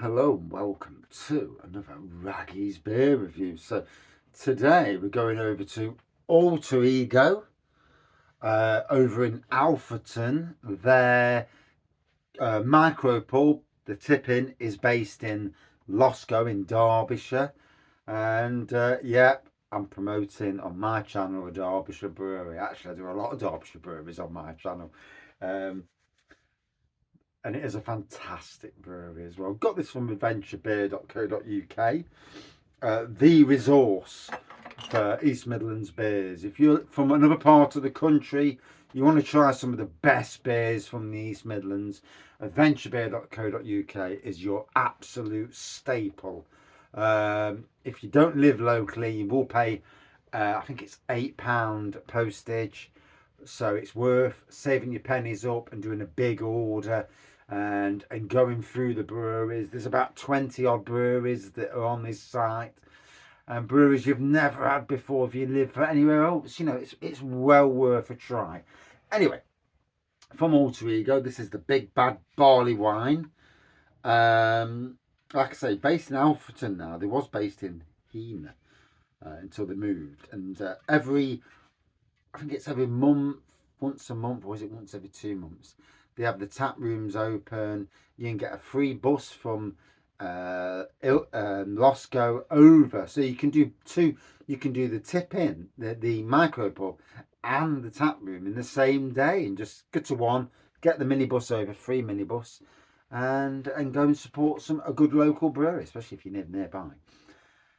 Hello and welcome to another Raggy's beer review. So today we're going over to Alter Ego over in Alpherton. Their micro pub, the tip-in, is based in Loscoe in Derbyshire. And I'm promoting on my channel a Derbyshire brewery. Actually, I do a lot of Derbyshire breweries on my channel. Um, and it is a fantastic brewery as well. Got this from adventurebeer.co.uk. The resource for East Midlands beers. If you're from another part of the country, you want to try some of the best beers from the East Midlands, adventurebeer.co.uk is your absolute staple. If you don't live locally, you will pay, I think it's £8 postage. So it's worth saving your pennies up and doing a big order and going through the breweries. There's about 20 odd breweries that are on this site, and breweries you've never had before if you live anywhere else. You know, it's well worth a try. Anyway, from Alter Ego, this is the Big Bad Barley Wine. Like I say, based in Alpherton now. They was based in Heen until they moved, and I think it's every month, once a month, or is it once every 2 months? They have the tap rooms open. You can get a free bus from Loscoe over, so you can do two. You can do the tip in, the micro pub, and the tap room in the same day, and just go to one, get the minibus over, free minibus, and go and support a good local brewery, especially if you live nearby.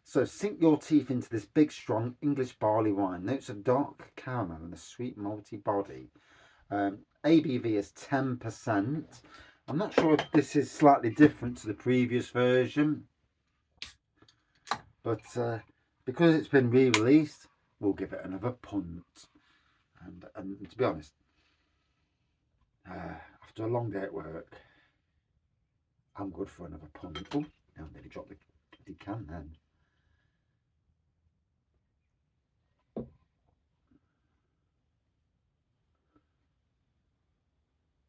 So sink your teeth into this big, strong English barley wine. Notes of dark caramel and a sweet malty body. ABV is 10%. I'm not sure if this is slightly different to the previous version, but because it's been re-released, we'll give it another punt. And to be honest, after a long day at work, I'm good for another punt. Oh, now I nearly dropped the can then.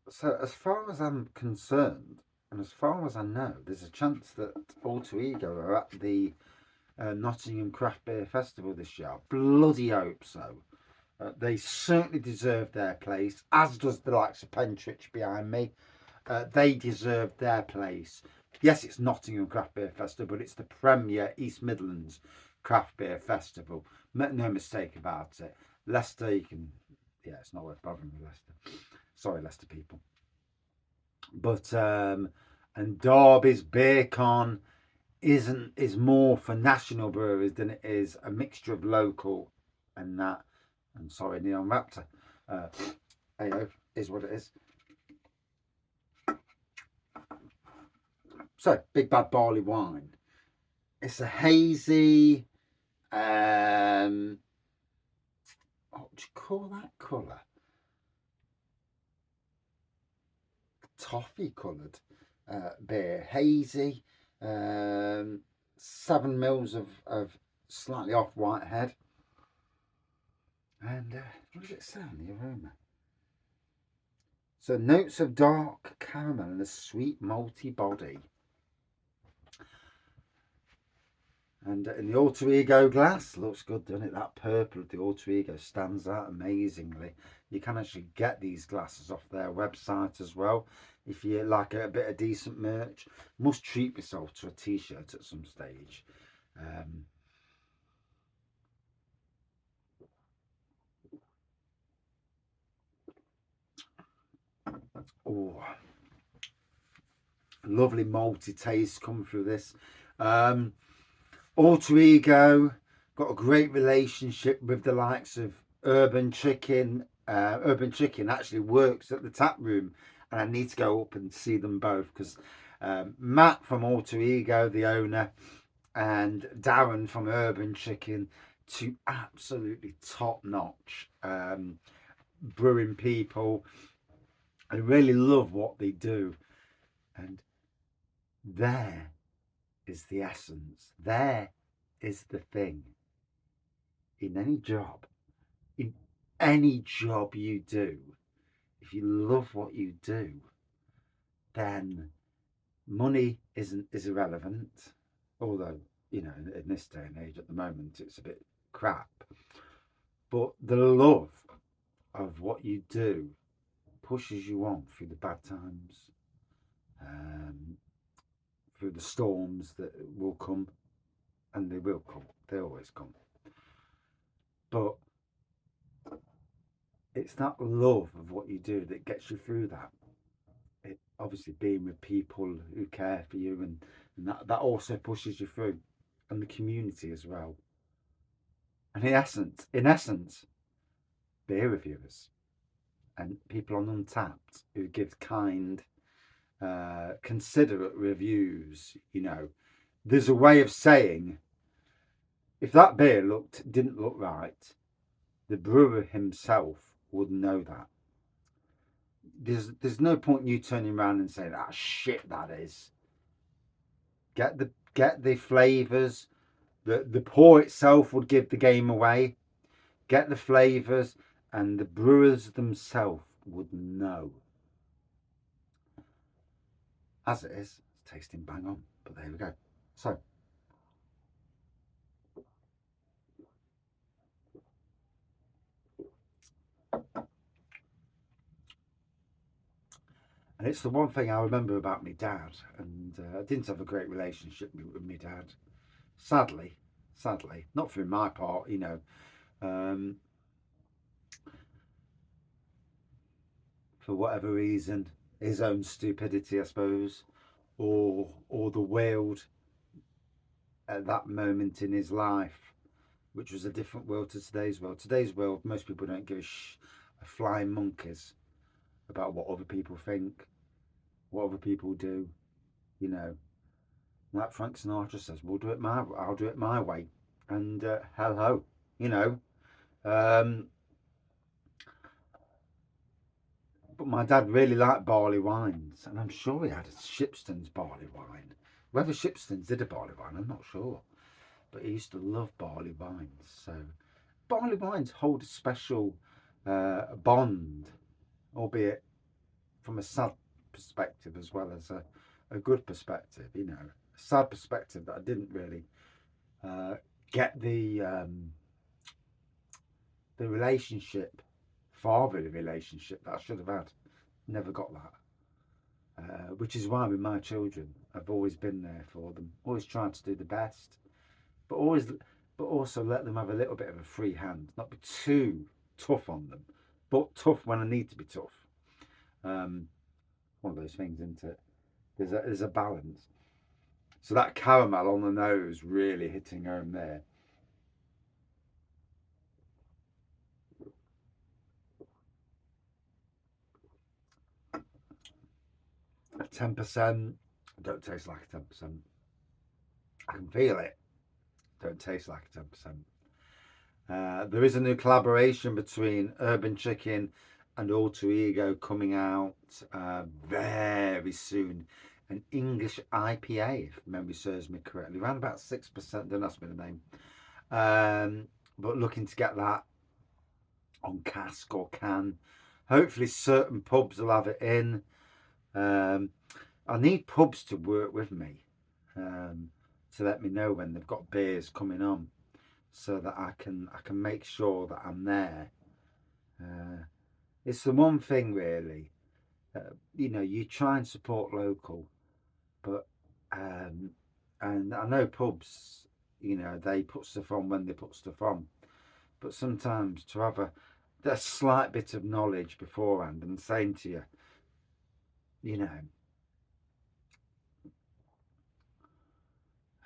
So as far as I'm concerned, and as far as I know, there's a chance that Alter Ego are at the Nottingham Craft Beer Festival this year. Bloody hope so. They certainly deserve their place, as does the likes of Pentridge behind me. They deserve their place. Yes, it's Nottingham Craft Beer Festival, but it's the premier East Midlands Craft Beer Festival. Make no mistake about it. Leicester, it's not worth bothering with Leicester. Sorry, Leicester people. But and Derby's BeerCon is more for national breweries than it is a mixture of local and that. I'm sorry, Neon Raptor. Heyo, is what it is. So, Big Bad Barley Wine. It's a hazy, what would you call that colour? Toffee coloured beer, hazy, 7 mils of slightly off white head. And what does it say on the aroma? So notes of dark caramel and a sweet malty body. And in the Alter Ego glass, looks good, doesn't it? That purple of the Alter Ego stands out amazingly. You can actually get these glasses off their website as well. If you like a bit of decent merch, must treat yourself to a t-shirt at some stage. Oh, lovely malty taste come through this. Alter Ego got a great relationship with the likes of Urban Chicken. Urban Chicken actually works at the tap room, and I need to go up and see them both because Matt from Alter Ego, the owner, and Darren from Urban Chicken, two absolutely top-notch brewing people. I really love what they do, and there is the essence. There is the thing. In any job you do, if you love what you do, then Money is irrelevant, although in this day and age at the moment it's a bit crap. But the love of what you do pushes you on through the bad times, um, through the storms that will come, and they will come. They always come. But it's that love of what you do that gets you through that. It obviously being with people who care for you, and that also pushes you through, and the community as well. And in essence, beer reviewers and people on Untapped who give kind, considerate reviews. There's a way of saying if that beer didn't look right, the brewer himself would know that. There's no point in you turning around and saying, "Ah, shit, that is." Get the flavors. The pour itself would give the game away. Get the flavors, and the brewers themselves would know. As it is, it's tasting bang on. But there we go. So, and it's the one thing I remember about my dad, and I didn't have a great relationship with my dad. Sadly, not through my part, um, for whatever reason, his own stupidity, I suppose, or the world at that moment in his life, which was a different world to today's world. Today's world, most people don't give a flying monkeys about what other people think, what other people do. You know, like Frank Sinatra says, I'll do it my way, and hell ho, you know. Um, but my dad really liked barley wines, and I'm sure he had a Shipston's barley wine. Whether Shipston's did a barley wine, I'm not sure, but he used to love barley wines. So barley wines hold a special bond, albeit from a sad perspective as well as a good perspective. A sad perspective that I didn't really uh, get the relationship, fatherly relationship that I should have had. Never got that. Which is why with my children, I've always been there for them, always trying to do the best, but also let them have a little bit of a free hand, not be too tough on them, but tough when I need to be tough. Um, One of those things, isn't it? There's a balance. So that caramel on the nose really hitting home there. 10%. Don't taste like a 10%. I can feel it. Don't taste like a 10%. There is a new collaboration between Urban Chicken and Alter Ego coming out very soon. An English IPA, if memory serves me correctly, around about 6%. Don't ask me the name. But looking to get that on cask or can. Hopefully, certain pubs will have it in. I need pubs to work with me to let me know when they've got beers coming on, so that I can make sure that I'm there. It's the one thing really. You try and support local, but and I know pubs, they put stuff on when they put stuff on, but sometimes to have a slight bit of knowledge beforehand and saying to you, you know,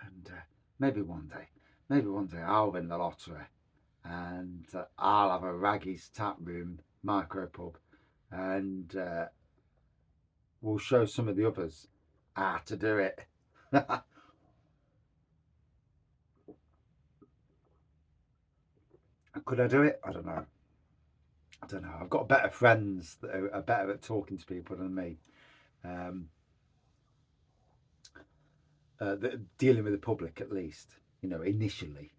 and maybe one day I'll win the lottery, and I'll have a Raggy's tap room micro pub, and we'll show some of the others how to do it. Could I do it? I don't know. I've got better friends that are better at talking to people than me. Um, Dealing with the public at least, initially.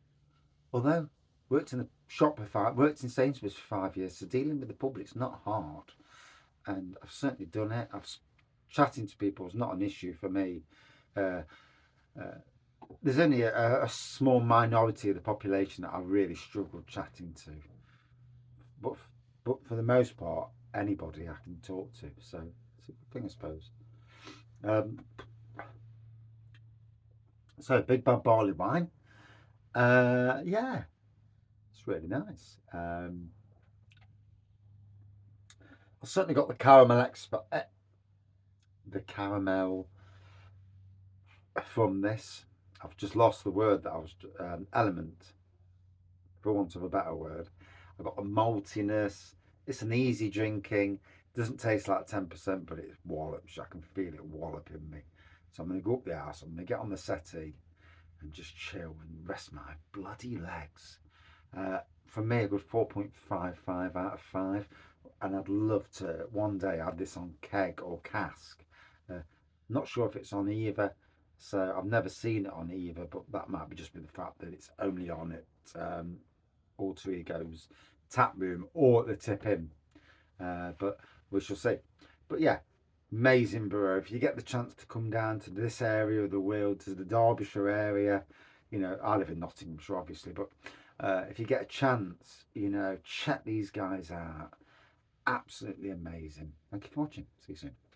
Although worked in the shop worked in Sainsbury's for 5 years, so dealing with the public's not hard, and I've certainly done it. chatting to people is not an issue for me. Uh, there's only a small minority of the population that I really struggle chatting to, but for the most part, anybody I can talk to. So it's a good thing, I suppose. Um, so Big Bad Barley Wine. Yeah, it's really nice. I've certainly got the the caramel from this. I've just lost the word that I was element, for want of a better word. I've got the maltiness. It's an easy drinking. Doesn't taste like 10%, but it wallops. I can feel it walloping me. So I'm going to go up the house. I'm going to get on the settee and just chill and rest my bloody legs. For me, a good 4.55 out of 5. And I'd love to one day have this on keg or cask. Not sure if it's on either. So I've never seen it on either, but that might be just be the fact that it's only on at Alter Ego's tap room or at the tip in. But we shall see. But yeah, amazing brewery. If you get the chance to come down to this area of the world, to the Derbyshire area, you know, I live in Nottinghamshire obviously, but if you get a chance, you know, check these guys out. Absolutely amazing. Thank you for watching. See you soon.